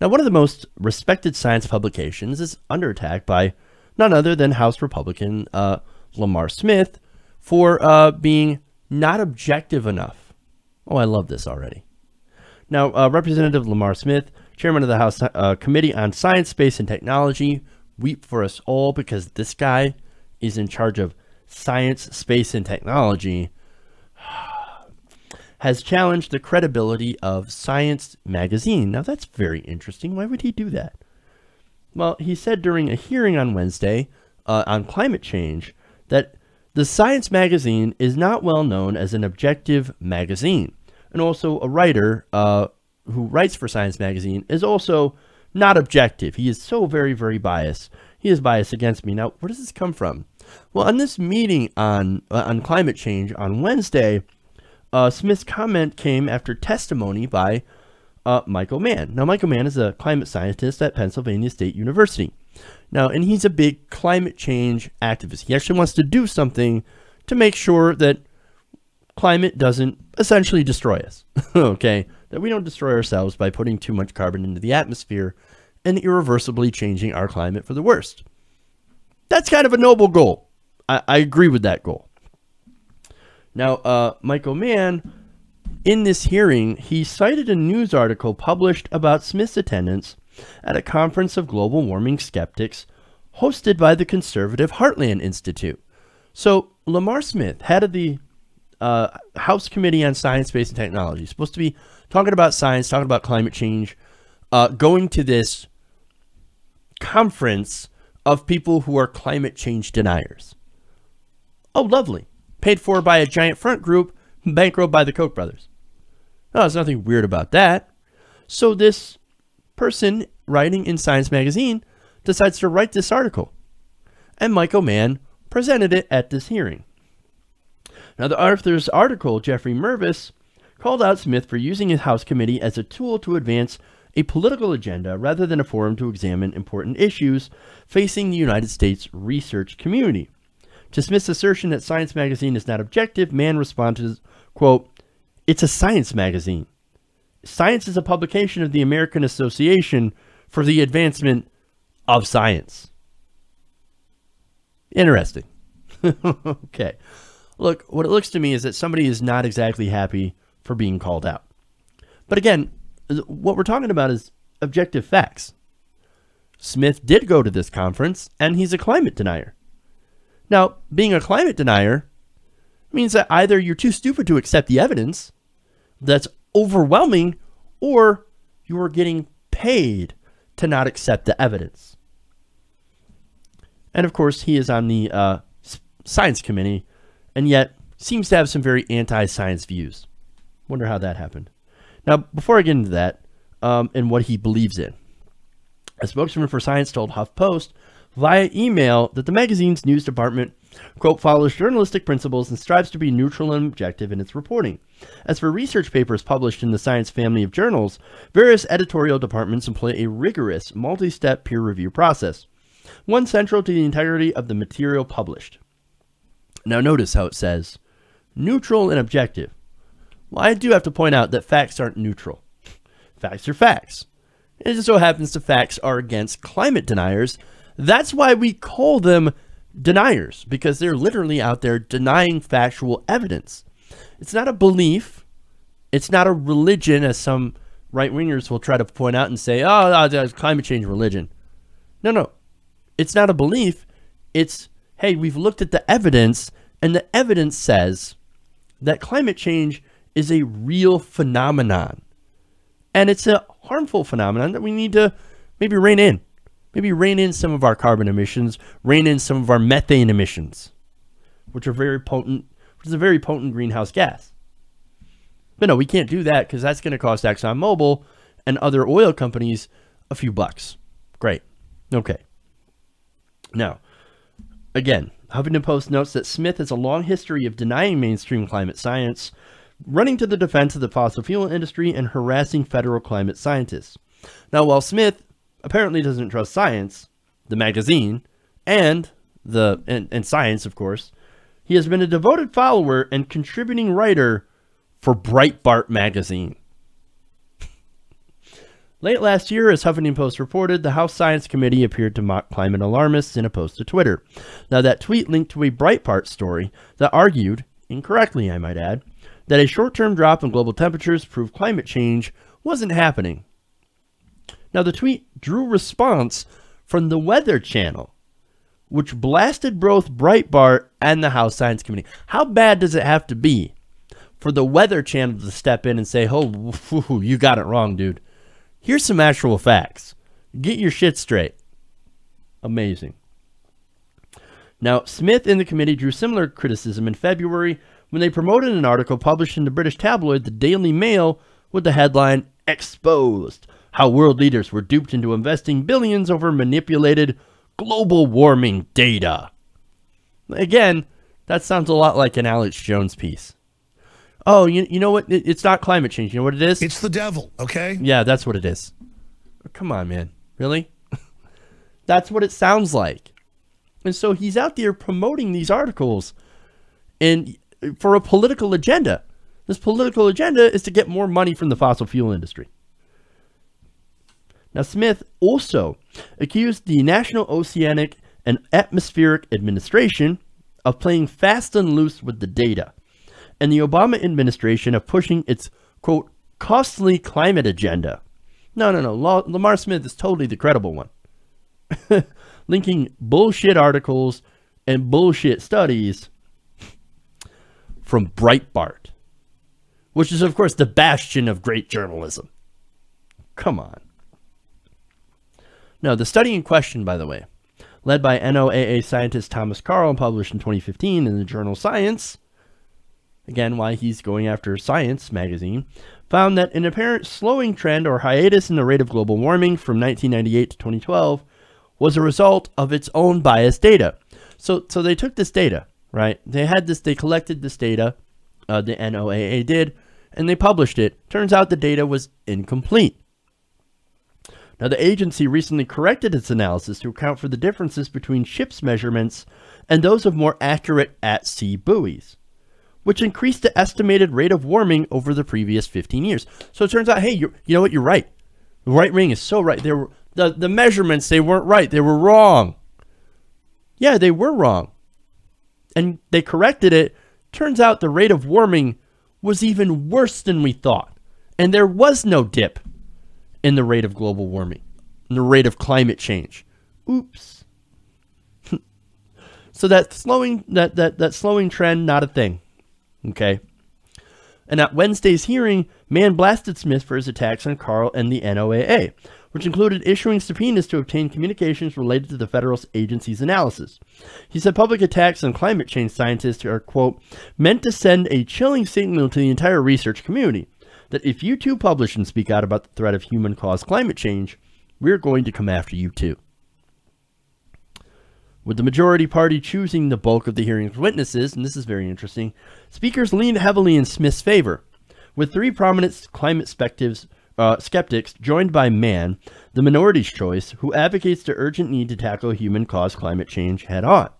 Now, one of the most respected science publications is under attack by none other than House Republican Lamar Smith for being not objective enough. Oh, I love this already. Now, Representative Lamar Smith, chairman of the House Committee on Science, Space, and Technology, weep for us all because this guy is in charge of science, space, and technology, has challenged the credibility of Science magazine. Now, that's very interesting. Why would he do that? Well, he said during a hearing on Wednesday on climate change that the Science magazine is not well known as an objective magazine. And also a writer who writes for Science magazine is also not objective. He is so very, very biased. He is biased against me. Now, where does this come from? Well, on this meeting on climate change on Wednesday, Smith's comment came after testimony by Michael Mann. Now, Michael Mann is a climate scientist at Pennsylvania State University. Now, and he's a big climate change activist. He actually wants to do something to make sure that climate doesn't essentially destroy us, okay? That we don't destroy ourselves by putting too much carbon into the atmosphere and irreversibly changing our climate for the worst. That's kind of a noble goal. I agree with that goal. Now, Michael Mann, in this hearing, he cited a news article published about Smith's attendance at a conference of global warming skeptics hosted by the conservative Heartland Institute. So, Lamar Smith, head of the House Committee on Science, Space, and Technology, supposed to be talking about science, talking about climate change, going to this conference of people who are climate change deniers. Oh, lovely. Paid for by a giant front group, bankrolled by the Koch brothers. No, there's nothing weird about that. So this person writing in Science magazine decides to write this article. And Michael Mann presented it at this hearing. Now, the author's article, Jeffrey Mervis, called out Smith for using his House committee as a tool to advance a political agenda rather than a forum to examine important issues facing the United States research community. To Smith's assertion that Science magazine is not objective, Mann responded, quote, "It's a science magazine. Science is a publication of the American Association for the Advancement of Science." Interesting. Okay. Look, what it looks to me is that somebody is not exactly happy for being called out. But again, what we're talking about is objective facts. Smith did go to this conference, and he's a climate denier. Now, being a climate denier means that either you're too stupid to accept the evidence that's overwhelming, or you're getting paid to not accept the evidence. And of course, he is on the Science Committee, and yet seems to have some very anti-science views. Wonder how that happened. Now, before I get into that, and what he believes in, a spokesman for Science told HuffPost via email that the magazine's news department, quote, follows journalistic principles and strives to be neutral and objective in its reporting. As for research papers published in the Science family of journals, various editorial departments employ a rigorous, multi-step peer review process, one central to the integrity of the material published. Now notice how it says neutral and objective. Well, I do have to point out that facts aren't neutral. Facts are facts. It just so happens the facts are against climate deniers. That's why we call them deniers, because they're literally out there denying factual evidence. It's not a belief. It's not a religion, as some right-wingers will try to point out and say, oh, that's climate change religion. No. It's not a belief. It's, hey, we've looked at the evidence, and the evidence says that climate change is a real phenomenon. And it's a harmful phenomenon that we need to maybe rein in. Maybe rein in some of our carbon emissions, rein in some of our methane emissions, which are very potent, which is a very potent greenhouse gas. But no, we can't do that because that's going to cost ExxonMobil and other oil companies a few bucks. Great. Okay. Now, again, Huffington Post notes that Smith has a long history of denying mainstream climate science, running to the defense of the fossil fuel industry, and harassing federal climate scientists. Now, while Smith apparently doesn't trust Science, the magazine, and Science, of course, he has been a devoted follower and contributing writer for Breitbart magazine. Late last year, as Huffington Post reported, the House Science Committee appeared to mock climate alarmists in a post to Twitter. Now, that tweet linked to a Breitbart story that argued, incorrectly I might add, that a short-term drop in global temperatures proved climate change wasn't happening. Now, the tweet drew response from the Weather Channel, which blasted both Breitbart and the House Science Committee. How bad does it have to be for the Weather Channel to step in and say, oh, you got it wrong, dude. Here's some actual facts. Get your shit straight. Amazing. Now, Smith and the committee drew similar criticism in February when they promoted an article published in the British tabloid The Daily Mail with the headline, "Exposed: How World Leaders Were Duped into Investing Billions Over Manipulated Global Warming Data." Again, that sounds a lot like an Alex Jones piece. Oh, you know what? It's not climate change. You know what it is? It's the devil, okay? Yeah, that's what it is. Come on, man. Really? That's what it sounds like. And so he's out there promoting these articles and for a political agenda. This political agenda is to get more money from the fossil fuel industry. Now, Smith also accused the National Oceanic and Atmospheric Administration of playing fast and loose with the data, and the Obama administration of pushing its, quote, costly climate agenda. No. Lamar Smith is totally the credible one. Linking bullshit articles and bullshit studies from Breitbart, which is, of course, the bastion of great journalism. Come on. Now, the study in question, by the way, led by NOAA scientist Thomas Carl and published in 2015 in the journal Science, again, why he's going after Science magazine, found that an apparent slowing trend or hiatus in the rate of global warming from 1998 to 2012 was a result of its own biased data. So they took this data, right? They collected this data, the NOAA did, and they published it. Turns out the data was incomplete. Now, the agency recently corrected its analysis to account for the differences between ships' measurements and those of more accurate at-sea buoys, which increased the estimated rate of warming over the previous 15 years. So it turns out, hey, you know what? You're right. The right wing is so right. The measurements, they weren't right. They were wrong. Yeah, they were wrong. And they corrected it. Turns out the rate of warming was even worse than we thought. And there was no dip in the rate of global warming, in the rate of climate change. Oops. So that slowing trend, not a thing. Okay. And at Wednesday's hearing, Mann blasted Smith for his attacks on Carl and the NOAA, which included issuing subpoenas to obtain communications related to the federal agency's analysis. He said public attacks on climate change scientists are, quote, meant to send a chilling signal to the entire research community that if you too publish and speak out about the threat of human-caused climate change, we're going to come after you too. With the majority party choosing the bulk of the hearing's witnesses, and this is very interesting, speakers leaned heavily in Smith's favor, with three prominent climate skeptics joined by Mann, the minority's choice, who advocates the urgent need to tackle human-caused climate change head-on.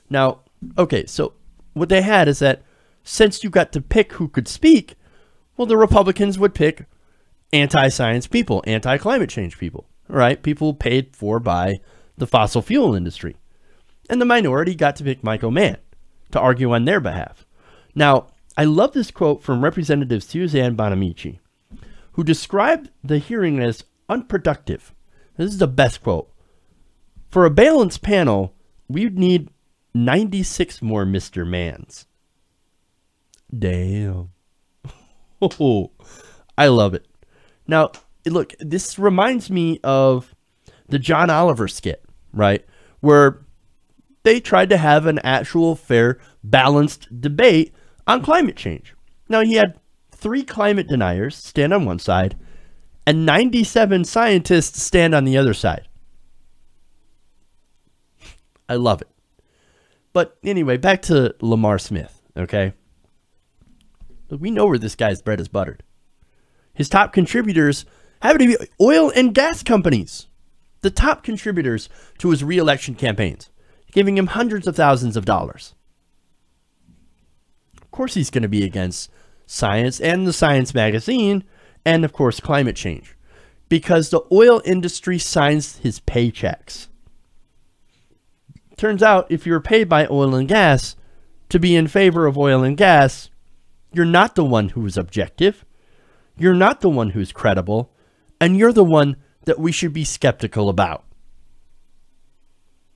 Now, okay, so what they had is that since you got to pick who could speak, well, the Republicans would pick anti-science people, anti-climate change people, right? People paid for by the fossil fuel industry. And the minority got to pick Michael Mann to argue on their behalf. Now, I love this quote from Representative Suzanne Bonamici, who described the hearing as unproductive. This is the best quote. For a balanced panel, we'd need 96 more Mr. Manns. Damn. Oh, I love it. Now, look, this reminds me of the John Oliver skit, right? Where they tried to have an actual, fair, balanced debate on climate change. Now, he had 3 climate deniers stand on one side and 97 scientists stand on the other side. I love it. But anyway, back to Lamar Smith, okay? Look, we know where this guy's bread is buttered. His top contributors happen to be oil and gas companies. The top contributors to his re-election campaigns, giving him hundreds of thousands of dollars. Of course he's going to be against science and the Science magazine and, of course, climate change. because the oil industry signs his paychecks. Turns out if you're paid by oil and gas to be in favor of oil and gas, you're not the one who's objective. You're not the one who's credible. And you're the one that we should be skeptical about.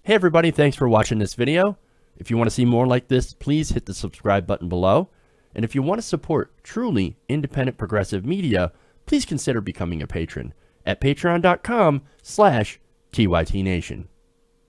Hey everybody, thanks for watching this video. If you want to see more like this, please hit the subscribe button below. And if you want to support truly independent progressive media, please consider becoming a patron at patreon.com/TYTNation.